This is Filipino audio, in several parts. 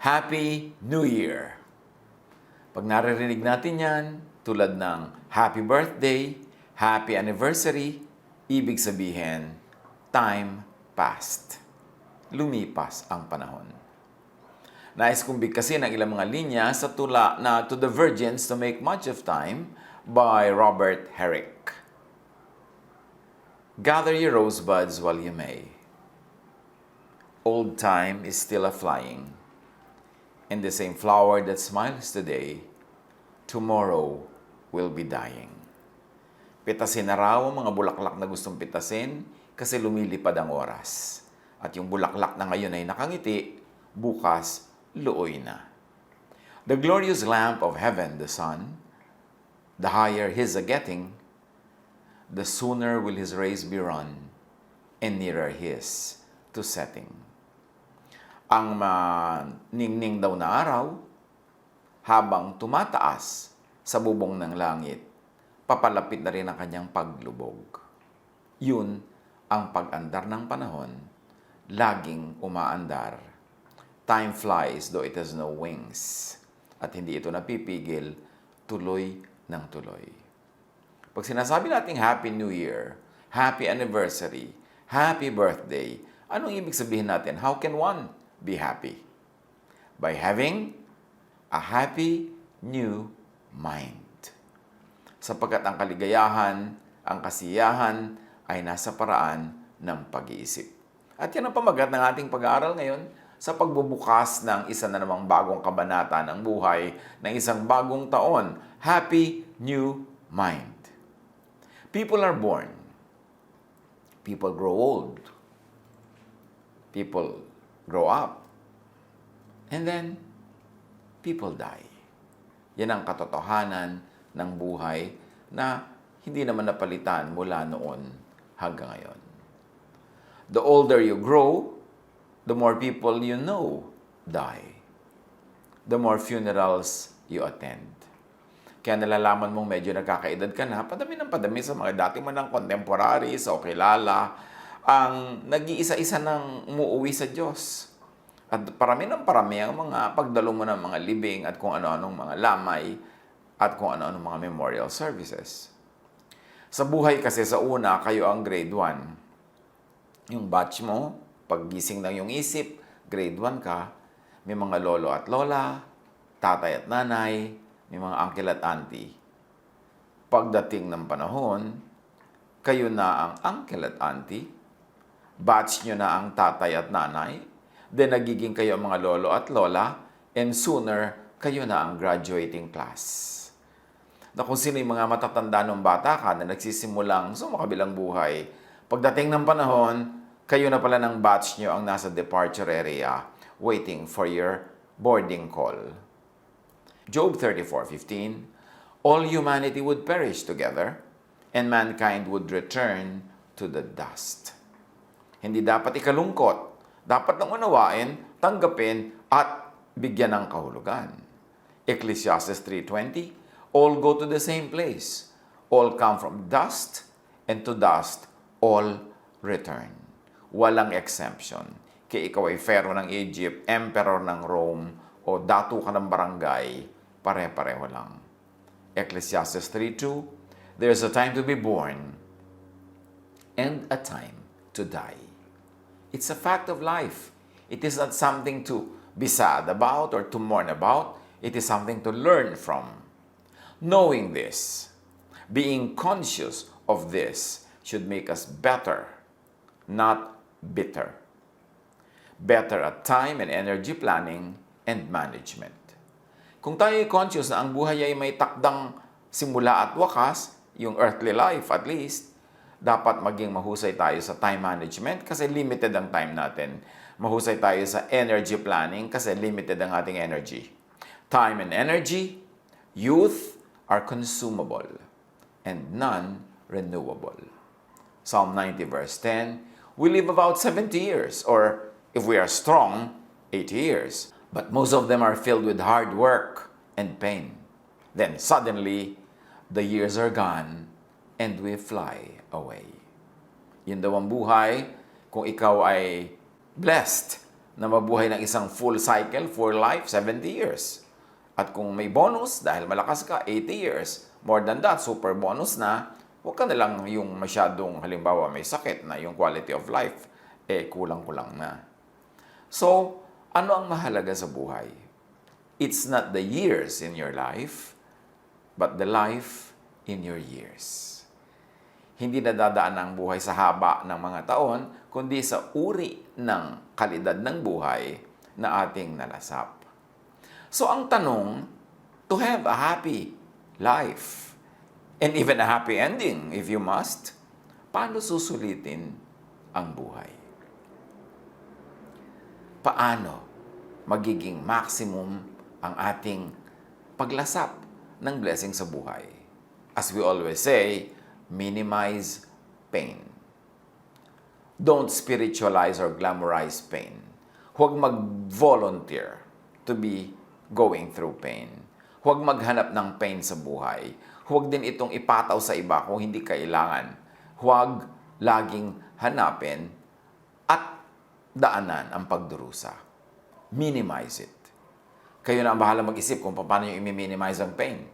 Happy New Year! Pag naririnig natin yan, tulad ng Happy Birthday, Happy Anniversary, ibig sabihin, time passed. Lumipas ang panahon. Nais kong bigkasin ang ilang mga linya sa tula na To the Virgins to Make Much of Time by Robert Herrick. Gather your rosebuds while you may. Old time is still a-flying. And the same flower that smiles today, tomorrow will be dying. Pitasin na raw ang mga bulaklak na gustong pitasin kasi lumilipad ang oras. At yung bulaklak na ngayon ay nakangiti, bukas luoy na. The glorious lamp of heaven, the sun, the higher his a-getting, the sooner will his rays be run, and nearer his to setting. Ang maningning daw na araw, habang tumataas sa bubong ng langit, papalapit na rin ang kanyang paglubog. Yun ang pag-andar ng panahon, laging umaandar. Time flies though it has no wings. At hindi ito napipigil, tuloy ng tuloy. Pag sinasabi nating Happy New Year, Happy Anniversary, Happy Birthday, anong ibig sabihin natin? How can one be happy? By having a happy new mind. Sapagkat ang kaligayahan, ang kasiyahan ay nasa paraan ng pag-iisip. At yan ang pamagat ng ating pag-aaral ngayon sa pagbubukas ng isa na namang bagong kabanata ng buhay ng isang bagong taon. Happy New Mind. People are born. People grow old. People grow up. And then, people die. Yan ang katotohanan ng buhay na hindi naman napalitan mula noon hanggang ngayon. The older you grow, the more people you know die. The more funerals you attend. Kaya nalalaman mong medyo nagkakaedad ka na, padami ng padami sa mga dati mo ng contemporaries o kilala, ang nag-iisa-isa nang umuuwi sa Diyos. At parami ng parami ang mga pagdalo mo ng mga libing at kung ano-anong mga lamay at kung ano-anong mga memorial services. Sa buhay kasi sa una, kayo ang grade 1. Yung batch mo, paggising ng yung isip, grade 1 ka, may mga lolo at lola, tatay at nanay, may mga uncle at auntie. Pagdating ng panahon, kayo na ang uncle at auntie, batch nyo na ang tatay at nanay, then nagiging kayo ang mga lolo at lola, and sooner, kayo na ang graduating class. Na kung sino yung mga matatanda ng bata ka na nagsisimulang sumakabilang buhay, pagdating ng panahon, kayo na pala ng batch nyo ang nasa departure area, waiting for your boarding call. Job 34:15, all humanity would perish together, and mankind would return to the dust. Hindi dapat ikalungkot. Dapat nang unawain, tanggapin, at bigyan ng kahulugan. Ecclesiastes 3:20, all go to the same place. All come from dust, and to dust all return. Walang exemption. Kaya ikaw ay pharaoh ng Egypt, emperor ng Rome, o datu ka ng barangay, pare-pareho lang. Ecclesiastes 3:2, there's a time to be born, and a time to die. It's a fact of life. It is not something to be sad about or to mourn about. It is something to learn from. Knowing this, being conscious of this, should make us better, not bitter. Better at time and energy planning and management. Kung tayo ay conscious na ang buhay ay may takdang simula at wakas, yung earthly life at least, dapat maging mahusay tayo sa time management kasi limited ang time natin. Mahusay tayo sa energy planning kasi limited ang ating energy. Time and energy, youth are consumable and none renewable. Psalm 90 verse 10, we live about 70 years or if we are strong, 80 years. But most of them are filled with hard work and pain. Then suddenly, the years are gone and we fly away. Yun daw ang buhay kung ikaw ay blessed na mabuhay ng isang full cycle, full life, 70 years. At kung may bonus, dahil malakas ka, 80 years. More than that, super bonus na, huwag ka na lang yung masyadong, halimbawa, may sakit na yung quality of life, kulang-kulang na. So, ano ang mahalaga sa buhay? It's not the years in your life, but the life in your years. Hindi nadadaan ang buhay sa haba ng mga taon, kundi sa uri ng kalidad ng buhay na ating nalasap. So ang tanong, to have a happy life, and even a happy ending if you must, paano susulitin ang buhay? Paano magiging maximum ang ating paglasap ng blessing sa buhay? As we always say, minimize pain. Don't spiritualize or glamorize pain. Huwag mag-volunteer to be going through pain. Huwag maghanap ng pain sa buhay. Huwag din itong ipataw sa iba kung hindi kailangan. Huwag laging hanapin at daanan ang pagdurusa. Minimize it. Kayo na ang bahala mag-isip kung paano nyo i-minimize ang pain.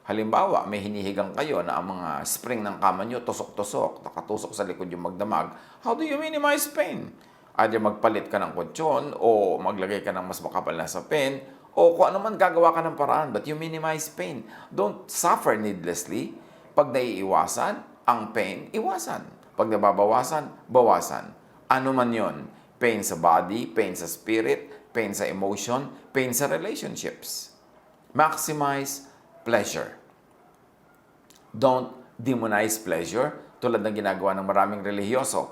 Halimbawa, may hinihigang kayo na ang mga spring ng kama nyo tusok-tusok, nakatusok sa likod yung magdamag. How do you minimize pain? Either magpalit ka ng kutsyon, o maglagay ka ng mas makapal na sapin, o kung ano man gagawa ka ng paraan, but you minimize pain. Don't suffer needlessly. Pag naiiwasan ang pain, iwasan. Pag nababawasan, bawasan. Ano man yon? Pain sa body, pain sa spirit, pain sa emotion, pain sa relationships. Maximize pleasure. Don't demonize pleasure tulad ng ginagawa ng maraming relihiyoso.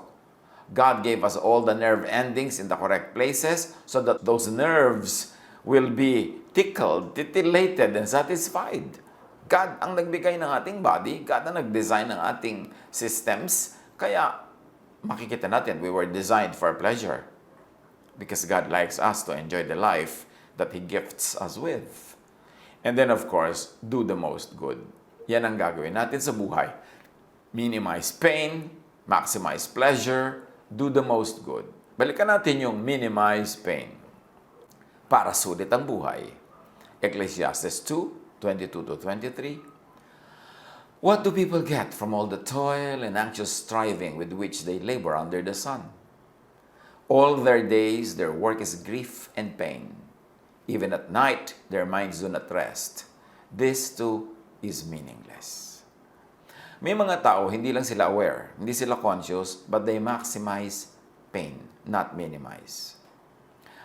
God gave us all the nerve endings in the correct places so that those nerves will be tickled, titillated, and satisfied. God ang nagbigay ng ating body, God ang nag-design ng ating systems, kaya makikita natin we were designed for pleasure because God likes us to enjoy the life that He gifts us with. And then, of course, do the most good. Yan ang gagawin natin sa buhay. Minimize pain, maximize pleasure, do the most good. Balikan natin yung minimize pain. Para sulit ang buhay. Ecclesiastes 2:22-23. What do people get from all the toil and anxious striving with which they labor under the sun? All their days, their work is grief and pain. Even at night, their minds do not rest. This too is meaningless. May mga tao, hindi lang sila aware, hindi sila conscious, but they maximize pain, not minimize.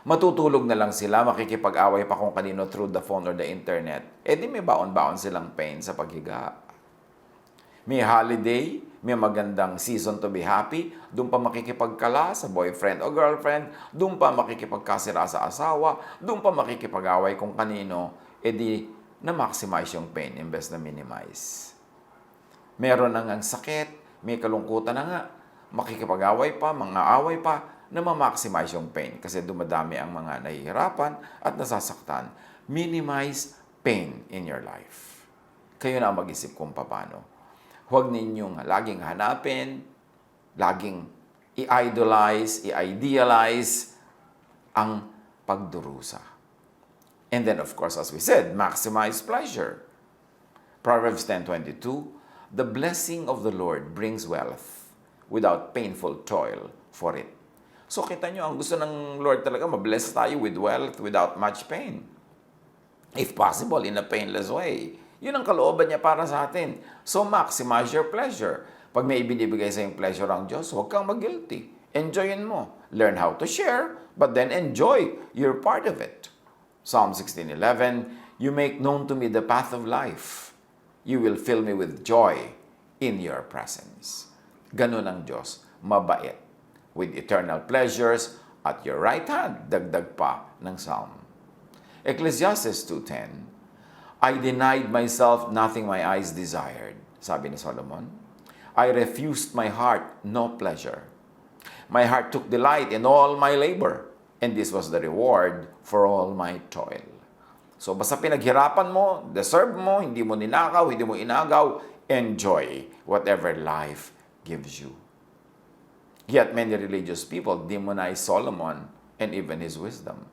Matutulog na lang sila, makikipag-away pa kung kanino through the phone or the internet. Di may baon-baon silang pain sa paghiga. May holiday, may magandang season to be happy, doon pa makikipagkala sa boyfriend o girlfriend, doon pa makikipagkasira sa asawa, doon pa makikipag-away kung kanino, di na-maximize yung pain imbes na minimize. Meron na ngang sakit, may kalungkutan na nga, makikipag-away pa, mga away pa, na ma-maximize yung pain kasi dumadami ang mga nahihirapan at nasasaktan. Minimize pain in your life. Kayo na mag-isip kung paano. Huwag ninyong laging hanapin, laging i-idolize, i-idealize ang pagdurusa. And then, of course, as we said, maximize pleasure. Proverbs 10:22, the blessing of the Lord brings wealth without painful toil for it. So, kita nyo, ang gusto ng Lord talaga, mabless tayo with wealth without much pain. If possible, in a painless way. Yun ang kalooban niya para sa atin. So, maximize your pleasure. Pag may ibinibigay sa yung pleasure ang Diyos, huwag kang mag-guilty. Enjoyin mo. Learn how to share, but then enjoy your part of it. Psalm 16:11, you make known to me the path of life. You will fill me with joy in your presence. Ganun ang Diyos. Mabait. With eternal pleasures at your right hand. Dagdag pa ng Psalm. Ecclesiastes 2:10, I denied myself nothing my eyes desired, sabi ni Solomon. I refused my heart no pleasure. My heart took delight in all my labor, and this was the reward for all my toil. So basta pinaghirapan mo, deserve mo, hindi mo ninakaw, hindi mo inagaw, enjoy whatever life gives you. Yet many religious people demonize Solomon and even His wisdom.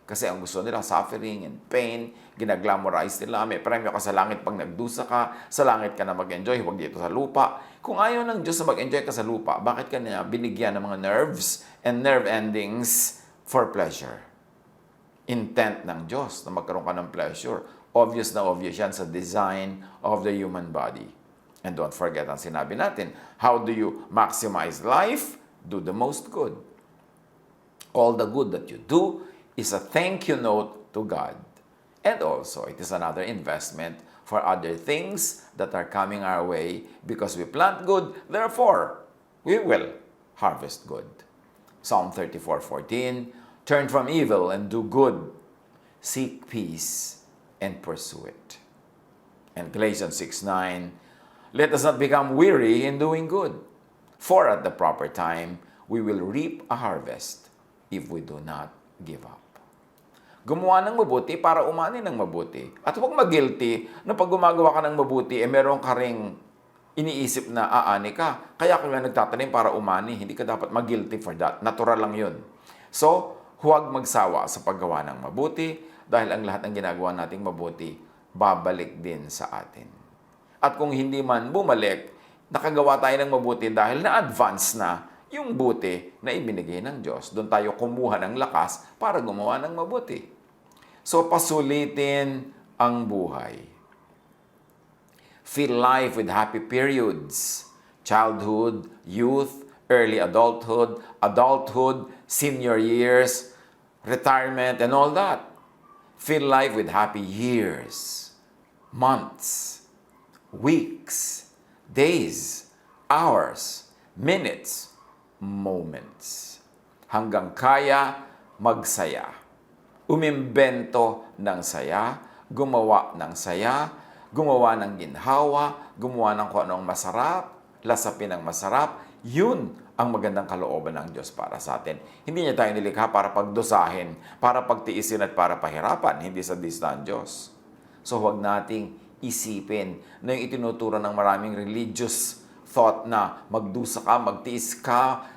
Kasi ang gusto nila, suffering and pain, ginaglamorize nila, may premyo ka sa langit pag nagdusa ka, sa langit ka na mag-enjoy, huwag dito sa lupa. Kung ayaw ng Diyos na mag-enjoy ka sa lupa, bakit ka niya binigyan ng mga nerves and nerve endings for pleasure? Intent ng Diyos na magkaroon ka ng pleasure. Obvious na obvious yan sa design of the human body. And don't forget ang sinabi natin, how do you maximize life? Do the most good. All the good that you do is a thank you note to God. And also, it is another investment for other things that are coming our way because we plant good, therefore, we will harvest good. Psalm 34:14, turn from evil and do good. Seek peace and pursue it. And Galatians 6:9, let us not become weary in doing good, for at the proper time, we will reap a harvest if we do not give up. Gumawa ng mabuti para umani ng mabuti. At huwag mag-guilty na pag gumagawa ka ng mabuti, meron ka ring iniisip na aani ka. Kaya ka nga nagtatanim para umani. Hindi ka dapat mag-guilty for that. Natural lang yun. So, huwag magsawa sa paggawa ng mabuti dahil ang lahat ng ginagawa nating mabuti, babalik din sa atin. At kung hindi man bumalik, nakagawa tayo ng mabuti dahil na-advance na yung buti na ibinigay ng Diyos. Doon tayo kumuha ng lakas para gumawa ng mabuti. So, pasulitin ang buhay. Fill life with happy periods. Childhood, youth, early adulthood, adulthood, senior years, retirement, and all that. Fill life with happy years, months, weeks, days, hours, minutes, moments. Hanggang kaya magsaya. Umimbento ng saya, gumawa ng saya, gumawa ng ginhawa, gumawa ng kung anong masarap, lasapin ng masarap. Yun ang magandang kalooban ng Diyos para sa atin. Hindi niya tayo nilikha para pagdusahin, para pagtiisin at para pahirapan, hindi sa dista ng Diyos. So huwag nating isipin na yung itinuturo ng maraming religious thought na magdusa ka, magtiis ka,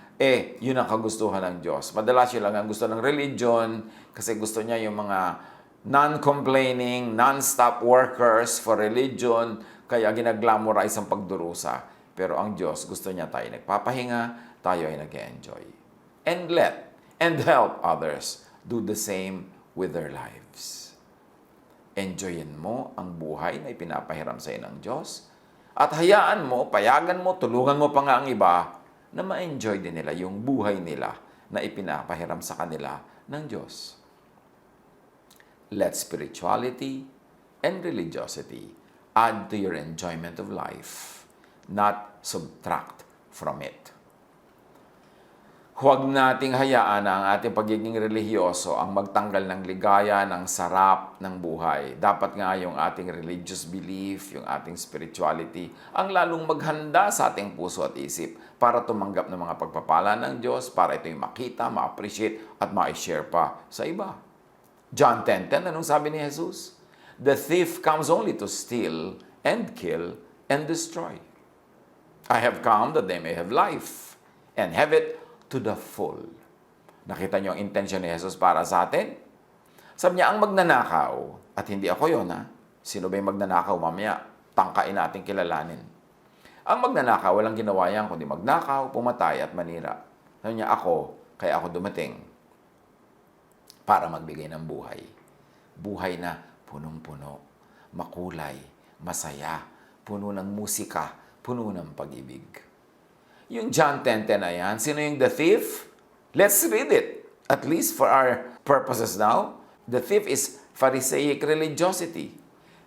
yun ang kagustuhan ng Diyos. Madalas yun lang ang gusto ng religion kasi gusto niya yung mga non-complaining, non-stop workers for religion, kaya ginaglamorize ang pagdurusa. Pero ang Diyos, gusto niya tayo nagpapahinga, tayo ay nag-enjoy. And help others do the same with their lives. Enjoyin mo ang buhay na ipinapahiram sa iyo ng Diyos at hayaan mo, payagan mo, tulungan mo pa nga ang iba na ma-enjoy din nila yung buhay nila na ipinapahiram sa kanila ng Diyos. Let spirituality and religiosity add to your enjoyment of life, not subtract from it. Huwag nating hayaan na ang ating pagiging relihiyoso ang magtanggal ng ligaya, ng sarap ng buhay. Dapat nga yung ating religious belief, yung ating spirituality, ang lalong maghanda sa ating puso at isip para tumanggap ng mga pagpapala ng Diyos, para ito'y makita, ma-appreciate at ma-share pa sa iba. John 10:10, anong sabi ni Jesus? The thief comes only to steal and kill and destroy. I have come that they may have life and have it to the full. Nakita niyo ang intention ni Jesus para sa atin? Sabi niya, ang magnanakaw, at hindi ako yon ha, sino ba yung magnanakaw mamaya? Tangkain natin kilalanin. Ang magnanakaw, walang ginawa yan, kundi magnakaw, pumatay at manira. Sabi niya, kaya ako dumating para magbigay ng buhay. Buhay na punong-puno, makulay, masaya, puno ng musika, puno ng pag-ibig. Yung John 10:10 na yan, sino yung the thief? Let's read it. At least for our purposes now. The thief is Pharisaic religiosity.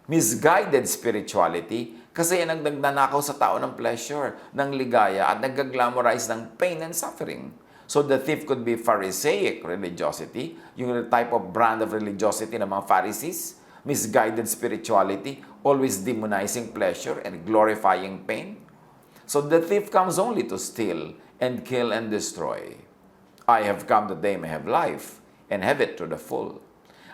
Misguided spirituality kasi yan ang nagnanakaw sa tao ng pleasure, ng ligaya at nag-glamorize ng pain and suffering. So the thief could be Pharisaic religiosity, yung type of brand of religiosity ng mga Pharisees, misguided spirituality, always demonizing pleasure and glorifying pain. So the thief comes only to steal and kill and destroy. I have come that they may have life and have it to the full.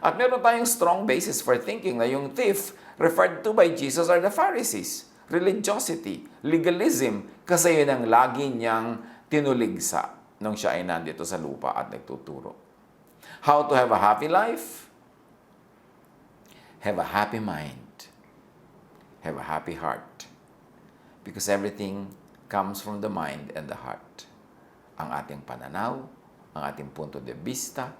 At meron tayong strong basis for thinking na yung thief referred to by Jesus are the Pharisees. Religiosity, legalism, kasi yun ang lagi niyang tinuligsa nung siya ay nandito sa lupa at nagtuturo. How to have a happy life? Have a happy mind. Have a happy heart. Because everything comes from the mind and the heart. Ang ating pananaw, ang ating punto de vista,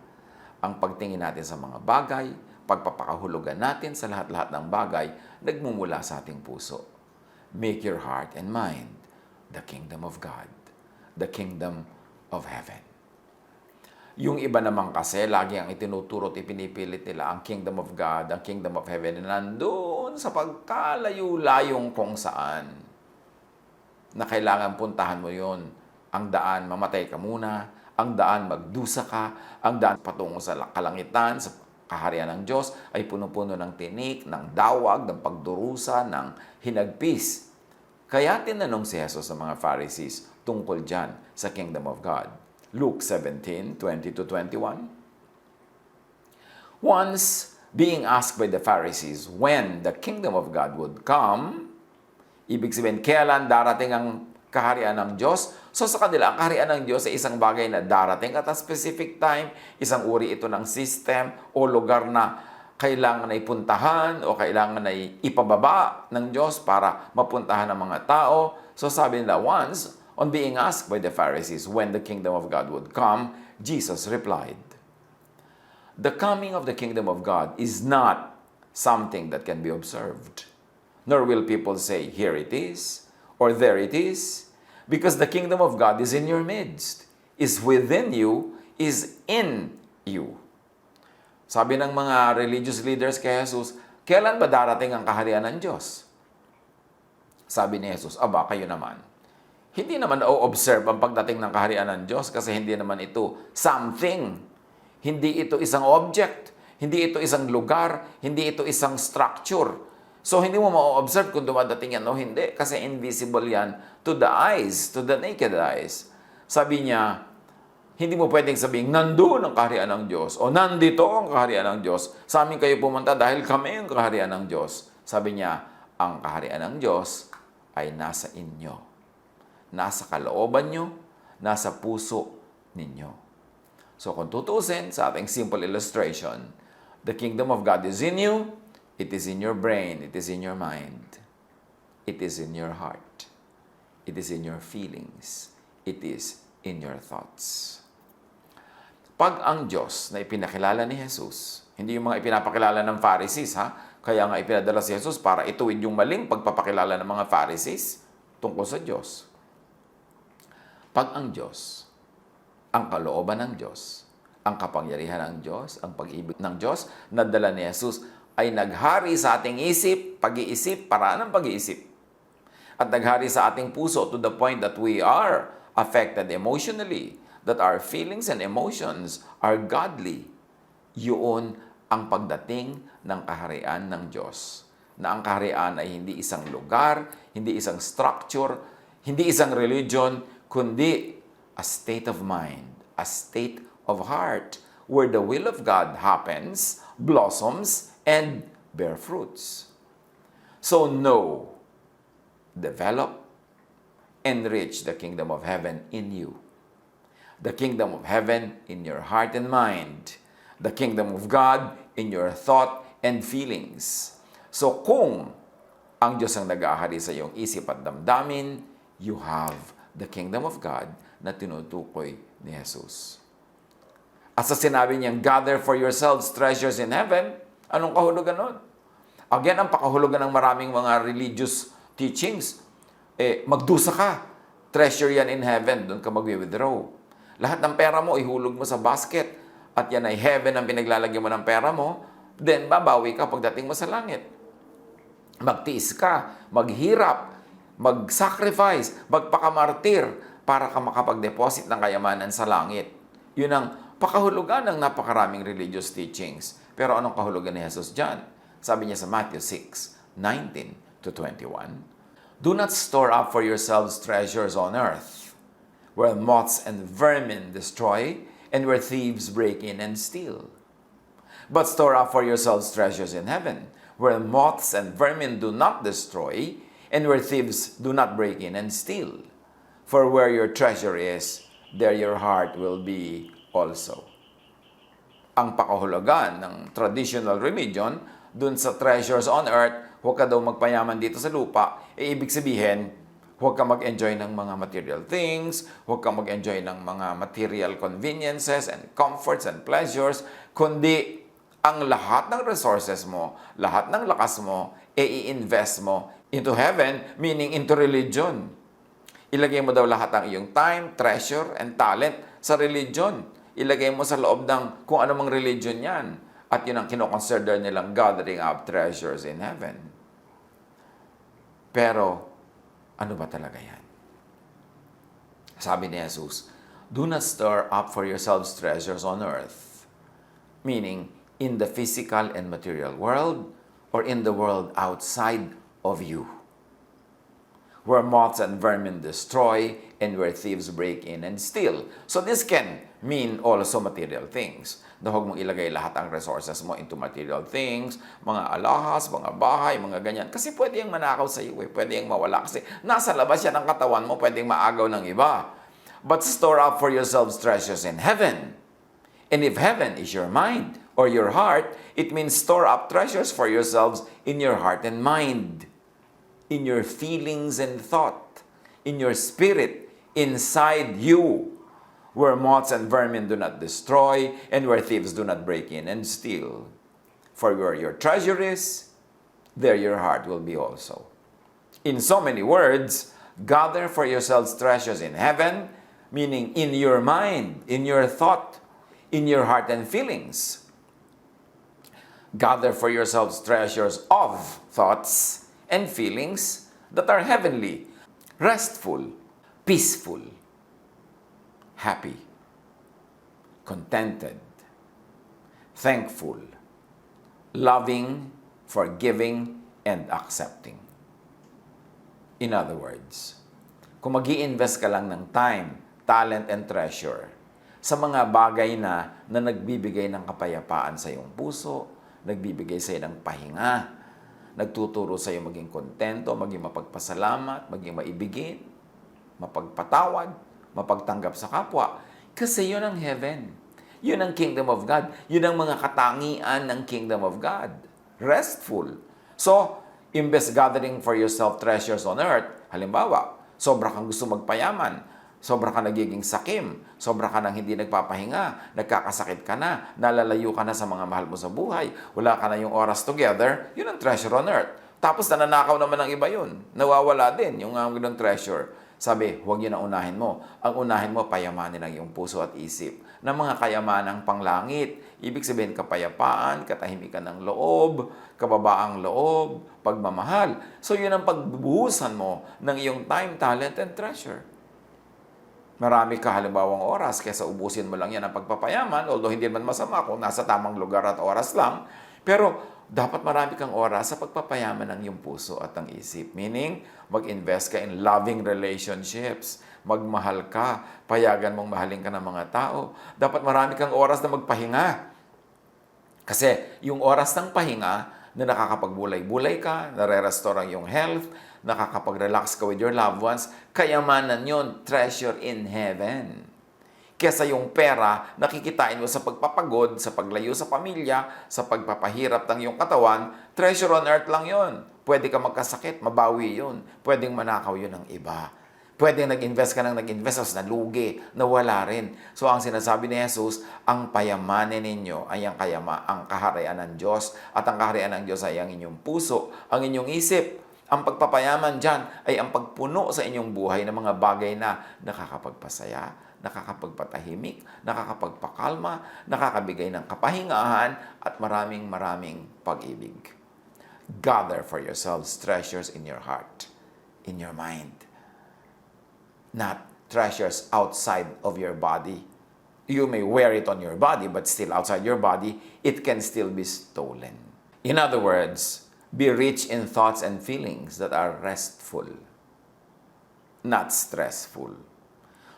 ang pagtingin natin sa mga bagay, pagpapakahulugan natin sa lahat-lahat ng bagay, nagmumula sa ating puso. Make your heart and mind the kingdom of God, the kingdom of heaven. Yung iba naman kasi, lagi ang itinuturo at ipinipilit nila ang kingdom of God, ang kingdom of heaven, na nandun sa pagkalayo-layong kung saan na kailangan puntahan mo yon. Ang daan, mamatay ka muna. Ang daan, magdusa ka. Ang daan, patungo sa kalangitan, sa kaharian ng Diyos, ay puno-puno ng tinik, ng dawag, ng pagdurusa, ng hinagpis. Kaya tinanong si Jesus sa mga Pharisees tungkol dyan sa kingdom of God. Luke 17:20-21. Once, being asked by the Pharisees when the kingdom of God would come, ibig sabihin, kailan darating ang kaharian ng Diyos? So sa kanila, ang kaharian ng Diyos ay isang bagay na darating at a specific time, isang uri ito ng system o lugar na kailangan ay puntahan o kailangan ay ipababa ng Diyos para mapuntahan ng mga tao. So sabi nila, once, on being asked by the Pharisees when the kingdom of God would come, Jesus replied, the coming of the kingdom of God is not something that can be observed. Nor will people say, here it is, or there it is, because the kingdom of God is in your midst, is within you, is in you. Sabi ng mga religious leaders kay Jesus, kailan ba darating ang kaharian ng Diyos? Sabi ni Jesus, aba, kayo naman. Hindi naman o-observe ang pagdating ng kaharian ng Diyos kasi hindi naman ito something. Hindi ito isang object. Hindi ito isang lugar. Hindi ito isang structure. So, hindi mo ma-observe kung dumadating yan o hindi kasi invisible yan to the eyes, to the naked eyes. Sabi niya, hindi mo pwedeng sabihin, nandoon ang kaharian ng Diyos o nandito ang kaharian ng Diyos. Sa amin kayo pumunta dahil kami ang kaharian ng Diyos. Sabi niya, ang kaharian ng Diyos ay nasa inyo. Nasa kalooban nyo, nasa puso ninyo. So, kung tutusin sa ating simple illustration, the kingdom of God is in you. It is in your brain. It is in your mind. It is in your heart. It is in your feelings. It is in your thoughts. Pag ang Diyos na ipinakilala ni Jesus, hindi yung mga ipinapakilala ng Pharisees, ha? Kaya nga ipinadala si Jesus para ituwid yung maling pagpapakilala ng mga Pharisees tungkol sa Diyos. Pag ang Diyos, ang kalooban ng Diyos, ang kapangyarihan ng Diyos, ang pag-ibig ng Diyos, nadala ni Jesus, ay naghari sa ating isip, pag-iisip, paraan ng pag-iisip. At naghari sa ating puso to the point that we are affected emotionally, that our feelings and emotions are godly. Yun ang pagdating ng kaharian ng Diyos. Na ang kaharian ay hindi isang lugar, hindi isang structure, hindi isang religion, kundi a state of mind, a state of heart, where the will of God happens, blossoms, and bear fruits. So know, develop, enrich the kingdom of heaven in you. The kingdom of heaven in your heart and mind. The kingdom of God in your thought and feelings. So kung ang Diyos ang nag-aahari sa iyong isip at damdamin, you have the kingdom of God na tinutukoy ni Jesus. At sa sinabi niyang, gather for yourselves treasures in heaven, anong kahulugan nun? Again, ang pakahulugan ng maraming mga religious teachings, magdusa ka. Treasure yan in heaven. Doon ka mag-withdraw. Lahat ng pera mo, ihulog mo sa basket. At yan ay heaven ang pinaglalagyan mo ng pera mo. Then, babawi ka pagdating mo sa langit. Magtiis ka, maghirap, mag-sacrifice, magpakamartir para ka makapag-deposit ng kayamanan sa langit. Yun ang pakahulugan ng napakaraming religious teachings. Pero anong kahulugan ni Jesus dyan? Sabi niya sa Matthew 6:19-21, do not store up for yourselves treasures on earth, where moths and vermin destroy, and where thieves break in and steal. But store up for yourselves treasures in heaven, where moths and vermin do not destroy, and where thieves do not break in and steal. For where your treasure is, there your heart will be also. ang pakahulugan ng traditional religion dun sa treasures on earth, huwag ka daw magpayaman dito sa lupa, ibig sabihin, huwag ka mag-enjoy ng mga material things, huwag ka mag-enjoy ng mga material conveniences and comforts and pleasures, kundi ang lahat ng resources mo, lahat ng lakas mo, i-invest mo into heaven, meaning into religion. Ilagay mo daw lahat ng iyong time, treasure, and talent sa religion. Ilagay mo sa loob ng kung anumang religion yan. At yun ang kinoconsider nilang gathering up treasures in heaven. Pero, ano ba talaga yan? Sabi ni Jesus, do not store up for yourselves treasures on earth. Meaning, in the physical and material world, or in the world outside of you, where moths and vermin destroy, and where thieves break in and steal. So this can mean also material things. Na huwag mong ilagay lahat ang resources mo into material things, mga alahas, mga bahay, mga ganyan. Kasi pwede yung manakaw sa iyo, pwede yung mawala. Kasi nasa labas yan ang katawan mo, pwede yung maagaw ng iba. But store up for yourselves treasures in heaven. And if heaven is your mind or your heart, it means store up treasures for yourselves in your heart and mind, in your feelings and thought, in your spirit, inside you, where moths and vermin do not destroy, and where thieves do not break in and steal. For where your treasure is, there your heart will be also. In so many words, gather for yourselves treasures in heaven, meaning in your mind, in your thought, in your heart and feelings. Gather for yourselves treasures of thoughts and feelings that are heavenly, restful, peaceful, happy, contented, thankful, loving, forgiving, and accepting. In other words, kung mag-i-invest ka lang ng time, talent, and treasure sa mga bagay na nagbibigay ng kapayapaan sa iyong puso, nagbibigay sa iyo ng pahinga, nagtuturo sa iyo maging kontento, maging mapagpasalamat, maging maibigin, mapagpatawad, mapagtanggap sa kapwa. Kasi yun ang heaven. Yun ang kingdom of God. Yun ang mga katangian ng kingdom of God. Restful. So, imbes gathering for yourself treasures on earth, halimbawa, sobra kang gusto magpayaman, sobra ka nagiging sakim, sobra ka nang hindi nagpapahinga, nagkakasakit ka na, nalalayo ka na sa mga mahal mo sa buhay, wala ka na yung oras together, yun ang treasure on earth. Tapos nananakaw naman ng iba yun. Nawawala din yung ganung treasure. Sabi, huwag yun ang unahin mo. Ang unahin mo, payamanin ang iyong puso at isip ng mga kayamanang panglangit. Ibig sabihin, kapayapaan, katahimikan ng loob, kababaang loob, pagmamahal. So yun ang pagbubuhusan mo ng iyong time, talent, and treasure. Marami ka halimbawang oras, kaysa ubusin mo lang yan ang pagpapayaman, although hindi man masama kung nasa tamang lugar at oras lang. Pero dapat marami kang oras sa pagpapayaman ng iyong puso at ang isip. Meaning, mag-invest ka in loving relationships. Magmahal ka. Payagan mong mahalin ka ng mga tao. Dapat marami kang oras na magpahinga. Kasi yung oras ng pahinga na nakakapagbulay-bulay ka, nare-restore ang iyong health, nakakapag-relax ka with your loved ones, kayamanan yun, treasure in heaven. Kesa yung pera, nakikitain mo sa pagpapagod, sa paglayo sa pamilya, sa pagpapahirap ng iyong katawan, treasure on earth lang yon. Pwede ka magkasakit, mabawi yun. Pwedeng manakaw yun ng iba. Pwedeng nag-invest ka ng nag-invest, tapos nalugi, nawala rin. So ang sinasabi ni Jesus, ang payamanin ninyo ay ang kaharian ng Diyos. At ang kaharian ng Diyos ay ang inyong puso, ang inyong isip. Ang pagpapayaman dyan ay ang pagpuno sa inyong buhay ng mga bagay na nakakapagpasaya, nakakapagpatahimik, nakakapagpakalma, nakakabigay ng kapahingahan, at maraming pag-ibig. Gather for yourselves treasures in your heart, in your mind. Not treasures outside of your body. You may wear it on your body, but still outside your body, it can still be stolen. In other words, be rich in thoughts and feelings that are restful, not stressful.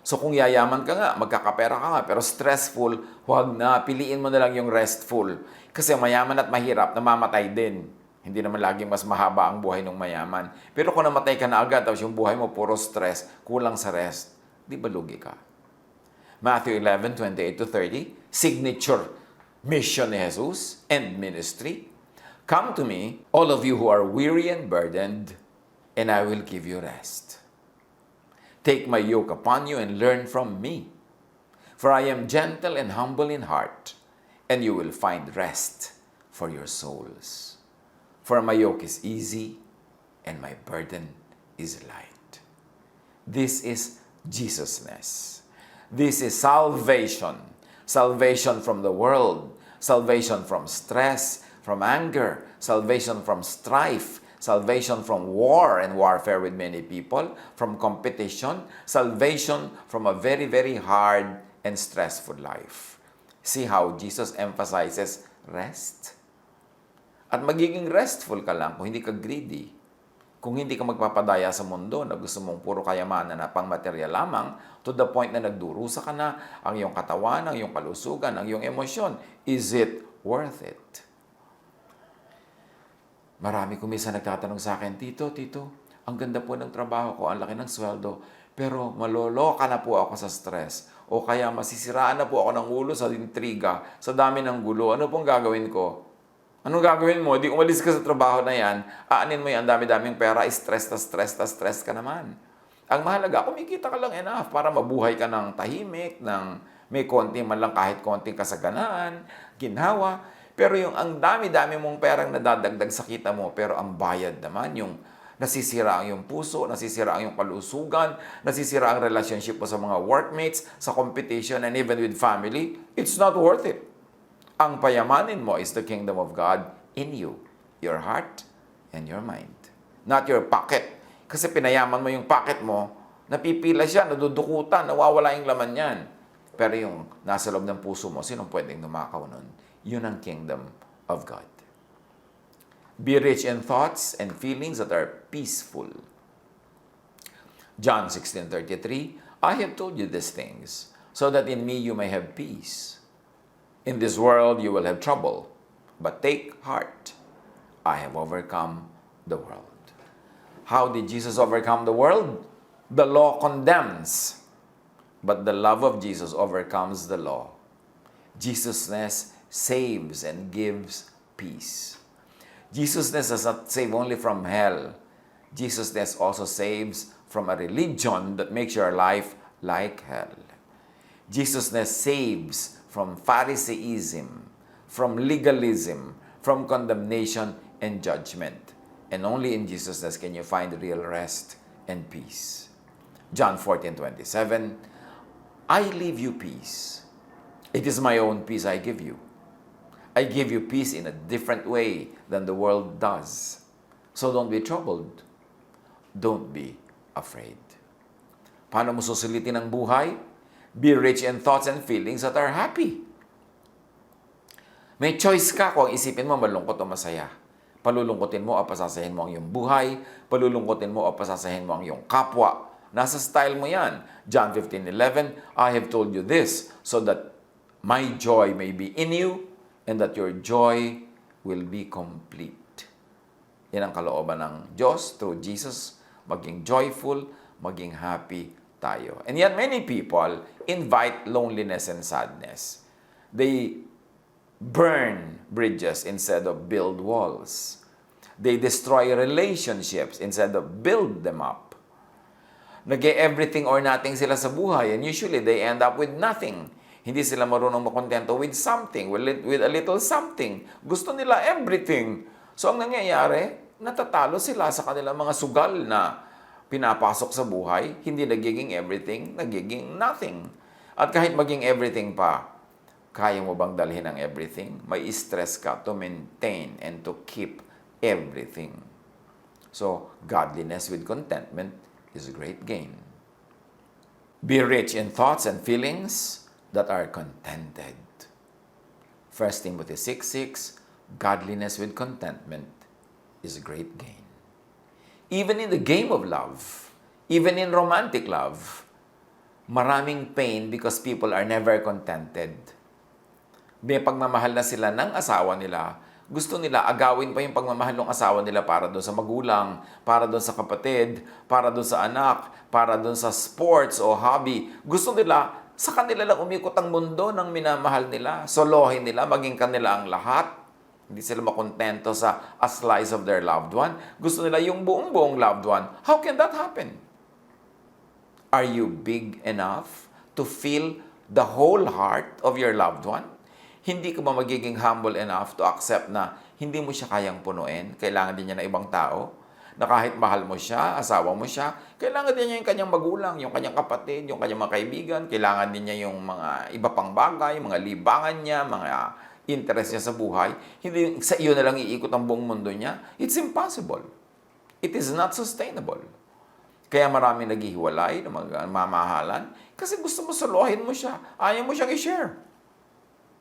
So kung yayaman ka nga, magkakapera ka nga, pero stressful, huwag na, piliin mo na lang yung restful. Kasi mayaman at mahirap, namamatay din. Hindi naman laging mas mahaba ang buhay ng mayaman. Pero kung namatay ka na agad, tapos yung buhay mo puro stress, kulang sa rest, di ba lugi ka? Matthew 11:28-30, signature mission ni Jesus and ministry. Come to me, all of you who are weary and burdened, and I will give you rest. Take my yoke upon you and learn from me. For I am gentle and humble in heart, and you will find rest for your souls. For my yoke is easy, and my burden is light. This is Jesusness. This is salvation. Salvation from the world. Salvation from stress, from anger. Salvation from strife. Salvation from war and warfare with many people. From competition. Salvation from a very, very hard and stressful life. See how Jesus emphasizes rest? At magiging restful ka lang kung hindi ka greedy. Kung hindi ka magpapadaya sa mundo na gusto mong puro kayamanan na pang material lamang, to the point na nagdurusa ka na ang iyong katawan, ang iyong kalusugan, ang iyong emosyon. Is it worth it? Marami kong minsan nagtatanong sa akin, Tito, ang ganda po ng trabaho ko, ang laki ng sweldo, pero maloloka na po ako sa stress. O kaya masisiraan na po ako ng ulo sa intriga, sa dami ng gulo. Ano pong gagawin ko? Anong gagawin mo? Di umalis ka sa trabaho na yan, aanin mo yung dami-daming pera, stress ka naman. Ang mahalaga, kumikita ka lang enough para mabuhay ka ng tahimik, ng may konti man lang kahit konting kasaganaan, ginhawa. Pero yung ang dami-dami mong perang nadadagdag sa kita mo, pero ang bayad naman, yung nasisira ang iyong puso, nasisira ang iyong kalusugan, nasisira ang relationship mo sa mga workmates, sa competition, and even with family, it's not worth it. Ang payamanin mo is the kingdom of God in you, your heart and your mind. Not your pocket. Kasi pinayaman mo yung pocket mo, napipila siya, nadudukutan, nawawala yung laman yan. Pero yung nasa loob ng puso mo, sinong pwedeng numakaw nun? Yun ang kingdom of God. Be rich in thoughts and feelings that are peaceful. John 16:33, I have told you these things, so that in me you may have peace. In this world you will have trouble, but take heart. I have overcome the world. How did Jesus overcome the world? The law condemns, but the love of Jesus overcomes the law. Jesusness saves and gives peace. Jesusness does not save only from hell. Jesusness also saves from a religion that makes your life like hell. Jesusness saves from Pharisaism, from legalism, from condemnation and judgment. And only in Jesusness can you find real rest and peace. John 14:27, I leave you peace. It is my own peace I give you. I give you peace in a different way than the world does. So don't be troubled. Don't be afraid. Paano mo susulitin ang buhay? Be rich in thoughts and feelings that are happy. May choice ka kung isipin mo malungkot o masaya. Palulungkotin mo o pasasahin mo ang iyong buhay. Palulungkotin mo o pasasahin mo ang iyong kapwa. Nasa style mo yan. John 15:11, I have told you this so that my joy may be in you and that your joy will be complete. Yan ang kalooban ng Diyos through Jesus. Maging joyful, maging happy tayo. And yet many people invite loneliness and sadness. They burn bridges instead of build walls. They destroy relationships instead of build them up. Nag-everything or nothing sila sa buhay, and usually they end up with nothing. Hindi sila marunong makontento with something, with a little something. Gusto nila everything. So ang nangyayari, natatalo sila sa kanilang mga sugal na pinapasok sa buhay, hindi nagiging everything, nagiging nothing. At kahit maging everything pa, kaya mo bang dalhin ang everything? May stress ka to maintain and to keep everything. So, godliness with contentment is a great gain. Be rich in thoughts and feelings that are contented. 1 Timothy 6:6, godliness with contentment is a great gain. Even in the game of love, even in romantic love, maraming pain because people are never contented. May pagmamahal na sila ng asawa nila, gusto nila agawin pa yung pagmamahal ng asawa nila para doon sa magulang, para doon sa kapatid, para doon sa anak, para doon sa sports o hobby. Gusto nila Sa kanila lang umikot ang mundo ng minamahal nila. Solohin nila, maging kanila ang lahat. Hindi sila makontento sa a slice of their loved one. Gusto nila yung buong-buong loved one. How can that happen? Are you big enough to feel the whole heart of your loved one? Hindi ka ba magiging humble enough to accept na hindi mo siya kayang punuin? Kailangan din niya ng ibang tao? Na kahit mahal mo siya, asawa mo siya, kailangan din niya yung kanyang magulang, yung kanyang kapatid, yung kanyang mga kaibigan, kailangan din niya yung mga iba pang bagay, mga libangan niya, mga interest niya sa buhay. Hindi sa iyo na lang iikot ang buong mundo niya. It's impossible. It is not sustainable. Kaya marami naghihiwalay ng magmamahalan kasi gusto mo solohin mo siya. Ayaw mo siyang i-share.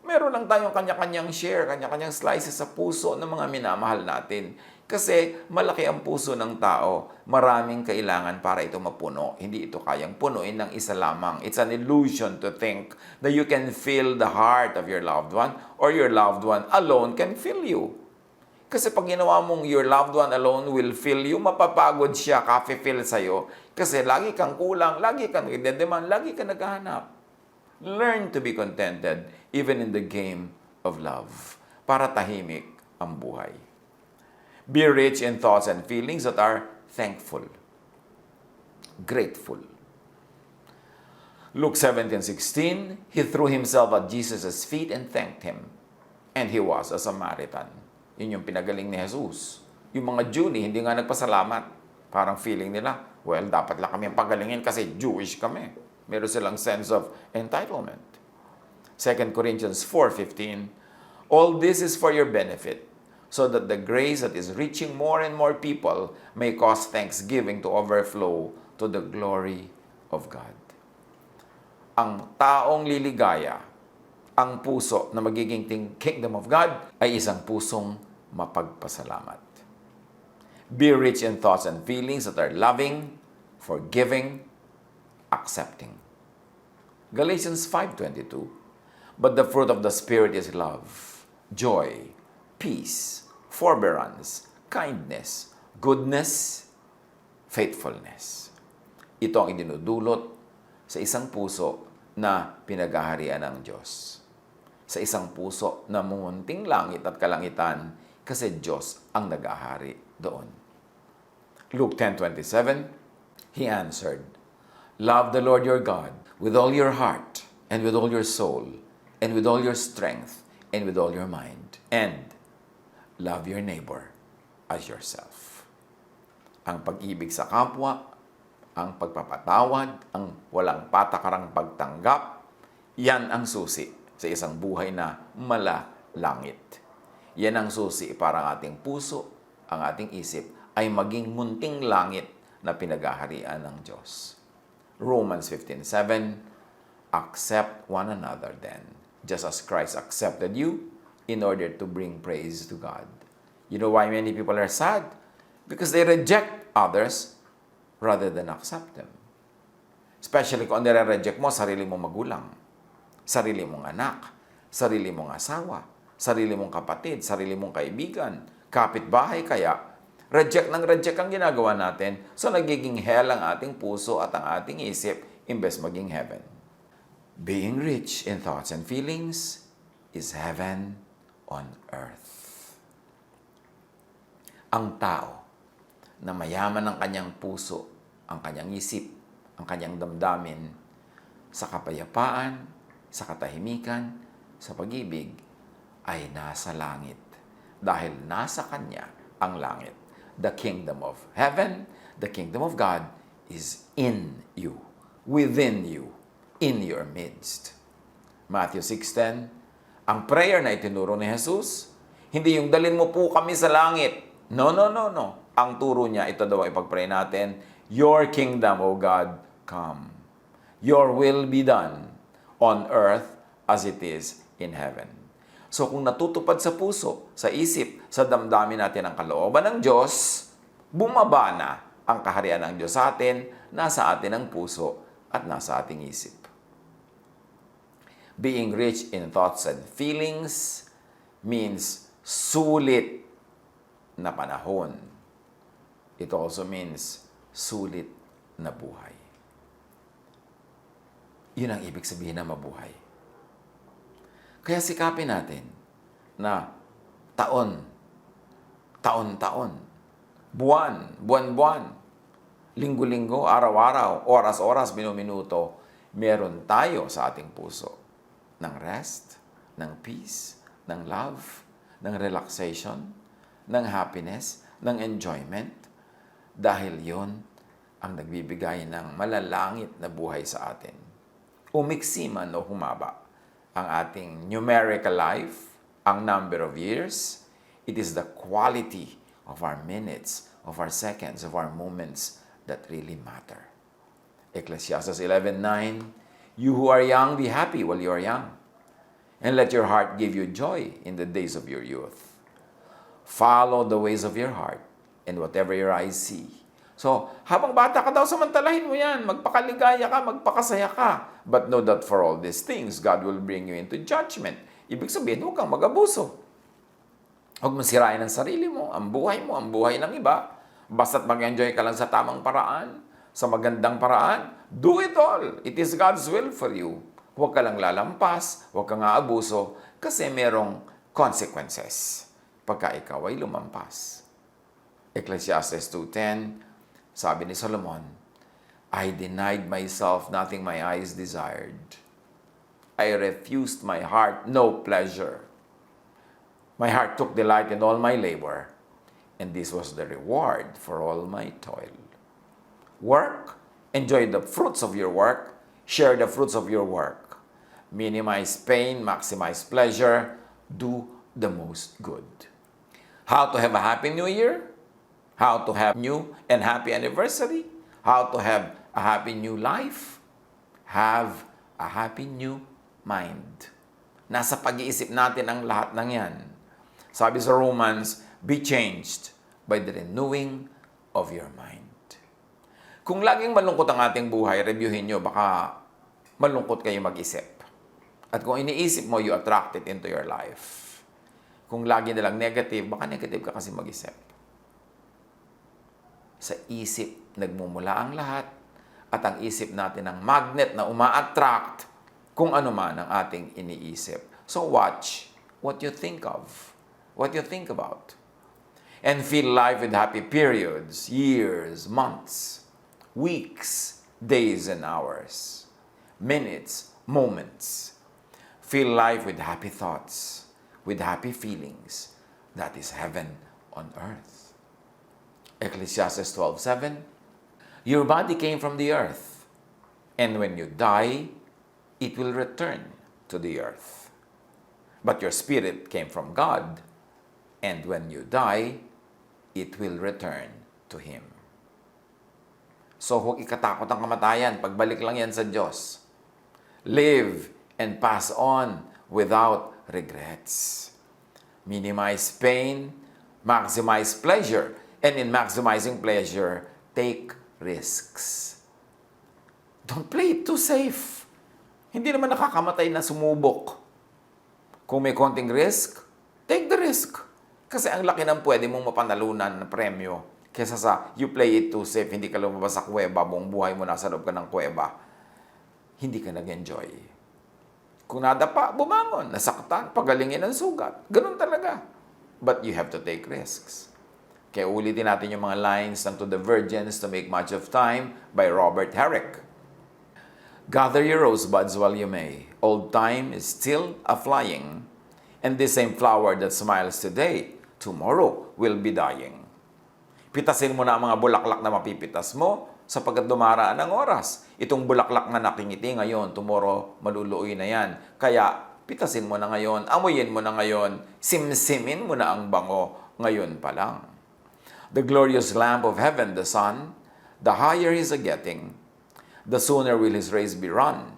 Meron lang tayong kanya-kanyang share, kanya-kanyang slices sa puso ng mga minamahal natin. Kasi malaki ang puso ng tao. Maraming kailangan para ito mapuno. Hindi ito kayang punuin ng isa lamang. It's an illusion to think that you can fill the heart of your loved one or your loved one alone can fill you. Kasi pag ginawa mong your loved one alone will fill you, mapapagod siya, ka-fill sa'yo. Kasi lagi kang kulang, lagi kang nagdedemand, lagi kang naghahanap. Learn to be contented even in the game of love para tahimik ang buhay. Be rich in thoughts and feelings that are thankful, grateful. Luke 17:16, he threw himself at Jesus' feet and thanked him. And he was a Samaritan. Yun yung pinagaling ni Jesus. Yung mga Jew hindi nga nagpasalamat. Parang feeling nila, well, dapat lang kami ang pagalingin kasi Jewish kami. Meron silang sense of entitlement. 2 Corinthians 4:15, all this is for your benefit, so that the grace that is reaching more and more people may cause thanksgiving to overflow to the glory of God. Ang taong liligaya, ang puso na magiging kingdom of God ay isang pusong mapagpasalamat. Be rich in thoughts and feelings that are loving, forgiving, accepting. Galatians 5:22, but the fruit of the Spirit is love, joy, peace, forbearance, kindness, goodness, faithfulness. Ito ang idinudulot sa isang puso na pinaghaharian ng Diyos. Sa isang puso na mumunting langit at kalangitan kasi Diyos ang nag-ahari doon. Luke 10:27, he answered, love the Lord your God with all your heart and with all your soul and with all your strength and with all your mind, and love your neighbor as yourself. Ang pag-ibig sa kapwa, ang pagpapatawad, ang walang patakarang pagtanggap, yan ang susi sa isang buhay na malalangit. Yan ang susi para ang ating puso, ang ating isip, ay maging munting langit na pinaghaharian ng Diyos. Romans 15:7, accept one another then, just as Christ accepted you, in order to bring praise to God. You know why many people are sad? Because they reject others rather than accept them. Especially kung nire-reject mo sarili mong magulang, sarili mong anak, sarili mong asawa, sarili mong kapatid, sarili mong kaibigan, kapitbahay kaya, reject ang ginagawa natin, so nagiging hell ang ating puso at ang ating isip imbes maging heaven. Being rich in thoughts and feelings is heaven on earth. Ang tao na mayaman ang kanyang puso, ang kanyang isip, ang kanyang damdamin, sa kapayapaan, sa katahimikan, sa pag-ibig, ay nasa langit. Dahil nasa kanya ang langit. The kingdom of heaven, the kingdom of God is in you, within you, in your midst. Matthew 6:10, ang prayer na itinuro ni Jesus, hindi yung dalin mo po kami sa langit. No. Ang turo niya, ito daw ang ipag-pray natin, your kingdom, O God, come. Your will be done on earth as it is in heaven. So kung natutupad sa puso, sa isip, sa damdamin natin ang kalooban ng Diyos, bumaba na ang kaharian ng Diyos sa atin, nasa atin ang puso at nasa ating isip. Being rich in thoughts and feelings means sulit na panahon. It also means sulit na buhay. Yun ang ibig sabihin na mabuhay. Kaya sikapin natin na taon, taon-taon, buwan-buwan, linggo-linggo, araw-araw, oras-oras, minuto, meron tayo sa ating puso ng rest, ng peace, ng love, ng relaxation, ng happiness, ng enjoyment. Dahil yon ang nagbibigay ng malalangit na buhay sa atin. Umiksi man o humaba ang ating numerical life, ang number of years, it is the quality of our minutes, of our seconds, of our moments that really matter. Ecclesiastes 11:9, you who are young, be happy while you are young, and let your heart give you joy in the days of your youth. Follow the ways of your heart, and whatever your eyes see. So, habang bata ka daw, samantalahin mo yan. Magpakaligaya ka, magpakasaya ka. But know that for all these things, God will bring you into judgment. Ibig sabihin, huwag kang mag-abuso. Huwag mo sirain ang sarili mo, ang buhay ng iba. Basta't mag-enjoy ka lang sa tamang paraan, sa magandang paraan, do it all. It is God's will for you. Huwag ka lang lalampas, huwag kang aabuso, kasi merong consequences pagka ikaw ay lumampas. Ecclesiastes 2:10, sabi ni Solomon, I denied myself nothing my eyes desired. I refused my heart no pleasure. My heart took delight in all my labor, and this was the reward for all my toil. Work, enjoy the fruits of your work, share the fruits of your work. Minimize pain, maximize pleasure, do the most good. How to have a happy new year? How to have new and happy anniversary? How to have a happy new life? Have a happy new mind. Nasa pag-iisip natin ang lahat ng yan. Sabi sa Romans, be changed by the renewing of your mind. Kung laging malungkot ang ating buhay, reviewin nyo, baka malungkot kayo mag-isip. At kung iniisip mo, you attract it into your life. Kung lagi nalang negative, baka negative ka kasi mag-isip. Sa isip, nagmumula ang lahat, at ang isip natin ang magnet na uma-attract kung ano man ang ating iniisip. So watch what you think of, what you think about. And fill life with happy periods, years, months, weeks, days, and hours, minutes, moments. Fill life with happy thoughts, with happy feelings. That is heaven on earth. Ecclesiastes 12:7, your body came from the earth, and when you die, it will return to the earth. But your spirit came from God, and when you die, it will return to Him. So huwag ikatakot ang kamatayan, pagbalik lang yan sa Diyos. Live and pass on without regrets. Minimize pain, maximize pleasure, and in maximizing pleasure, take risks. Don't play it too safe. Hindi naman nakakamatay na sumubok. Kung may konting risk, take the risk. Kasi ang laki ng pwede mong mapanalunan na premyo kesa sa you play it too safe, hindi ka lumabas sa kuweba, buong buhay mo nasa loob ka ng kuweba. Hindi ka nag-enjoy. Kung nadapa, bumangon, nasaktan, pagalingin ang sugat. Ganun talaga. But you have to take risks. Kaya ulitin natin yung mga lines ng To the Virgins to Make Much of Time by Robert Herrick. Gather your rosebuds while you may. Old time is still a-flying, and this same flower that smiles today, tomorrow will be dying. Pitasin mo na ang mga bulaklak na mapipitas mo sapagkat dumaraan ang oras. Itong bulaklak na nakingiti ngayon, tomorrow maluluoy na yan. Kaya pitasin mo na ngayon, amuyin mo na ngayon, simsimin mo na ang bango ngayon pa lang. The glorious lamp of heaven, the sun, the higher he's a-getting, the sooner will his rays be run,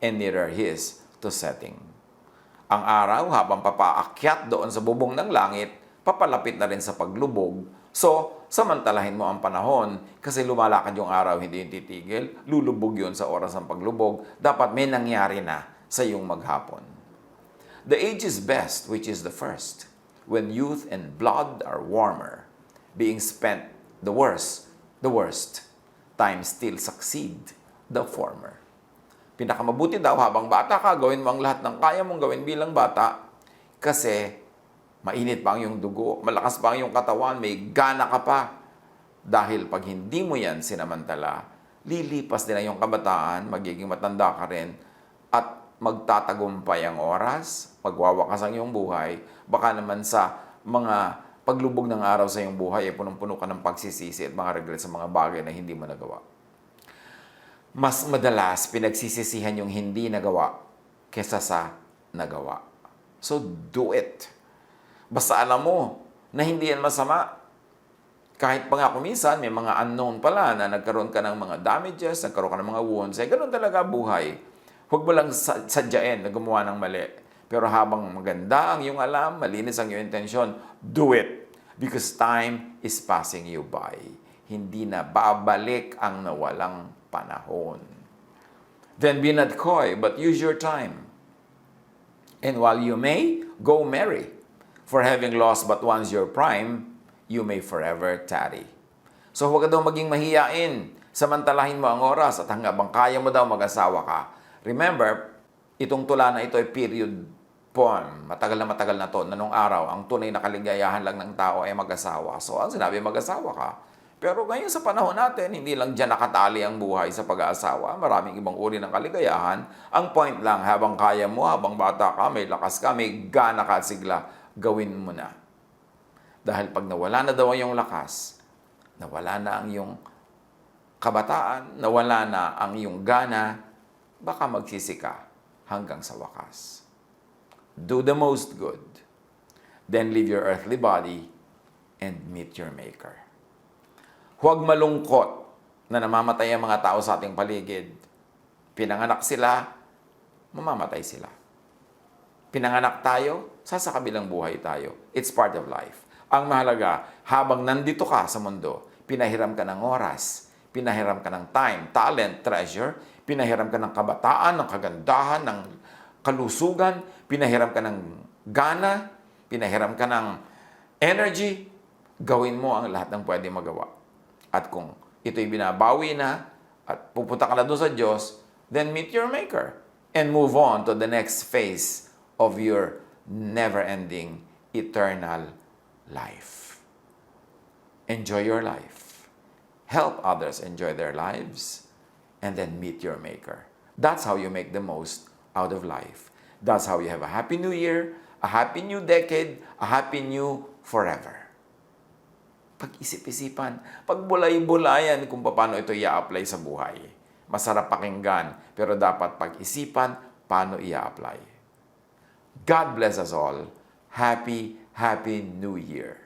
and nearer his to setting. Ang araw, habang papaakyat doon sa bubong ng langit, papalapit na rin sa paglubog. So, samantalahin mo ang panahon, kasi lumalakad yung araw, hindi yung titigil, lulubog yun sa oras ng paglubog, dapat may nangyari na sa iyong maghapon. The age is best, which is the first, when youth and blood are warmer, being spent the worst, time still succeed the former. Pinakamabuti daw habang bata ka, gawin mo ang lahat ng kaya mong gawin bilang bata kasi mainit pa ang iyong dugo, malakas pa ang iyong katawan, may gana ka pa. Dahil pag hindi mo yan sinamantala, lilipas din ang iyong kabataan, magiging matanda ka rin, at magtatagumpay ang oras, magwawakas ang iyong buhay, baka naman sa mga paglubog ng araw sa iyong buhay, punong-puno ka ng pagsisisi at mga regret sa mga bagay na hindi mo nagawa. Mas madalas pinagsisisihan yung hindi nagawa kesa sa nagawa. So, do it. Basta alam mo na hindi yan masama. Kahit pa nga kuminsan, may mga unknown pala na nagkaroon ka ng mga damages, nagkaroon ka ng mga wounds. Ganun talaga buhay. Huwag mo lang sadyain na gumawa ng mali. Pero habang maganda ang iyong alam, malinis ang iyong intensyon, do it. Because time is passing you by. Hindi na babalik ang nawalang panahon. Then be not coy, but use your time. And while you may, go merry. For having lost but once your prime, you may forever tarry. So huwag ka daw maging mahiyain. Samantalahin mo ang oras at hanggang kaya mo daw mag-asawa ka. Remember, itong tula na ito ay period poem. Matagal na to. Na nung araw, ang tunay na kaligayahan lang ng tao ay mag-asawa. So ang sinabi, mag-asawa ka. Pero ngayon sa panahon natin, hindi lang dyan nakatali ang buhay sa pag-aasawa. Maraming ibang uri ng kaligayahan. Ang point lang, habang kaya mo, habang bata ka, may lakas ka, may gana ka at sigla, gawin mo na. Dahil pag nawala na daw ang iyong lakas, nawala na ang iyong kabataan, nawala na ang iyong gana, baka magsisi ka hanggang sa wakas. Do the most good. Then leave your earthly body and meet your Maker. Huwag malungkot na namamatay ang mga tao sa ating paligid. Pinanganak sila, mamamatay sila. Pinanganak tayo, sa kabilang buhay tayo. It's part of life. Ang mahalaga, habang nandito ka sa mundo, pinahiram ka ng oras, pinahiram ka ng time, talent, treasure, pinahiram ka ng kabataan, ng kagandahan, ng kalusugan, pinahiram ka ng gana, pinahiram ka ng energy, gawin mo ang lahat ng pwede magawa. At kung ito'y binabawi na, at pupunta ka na doon sa Diyos, then meet your Maker and move on to the next phase of your never-ending, eternal life. Enjoy your life. Help others enjoy their lives, and then meet your Maker. That's how you make the most out of life. That's how you have a happy new year, a happy new decade, a happy new forever. Pag-isip-isipan, pagbulay-bulayan kung paano ito i-apply sa buhay. Masarap pakinggan, pero dapat pag-isipan paano i-apply. God bless us all. Happy New Year.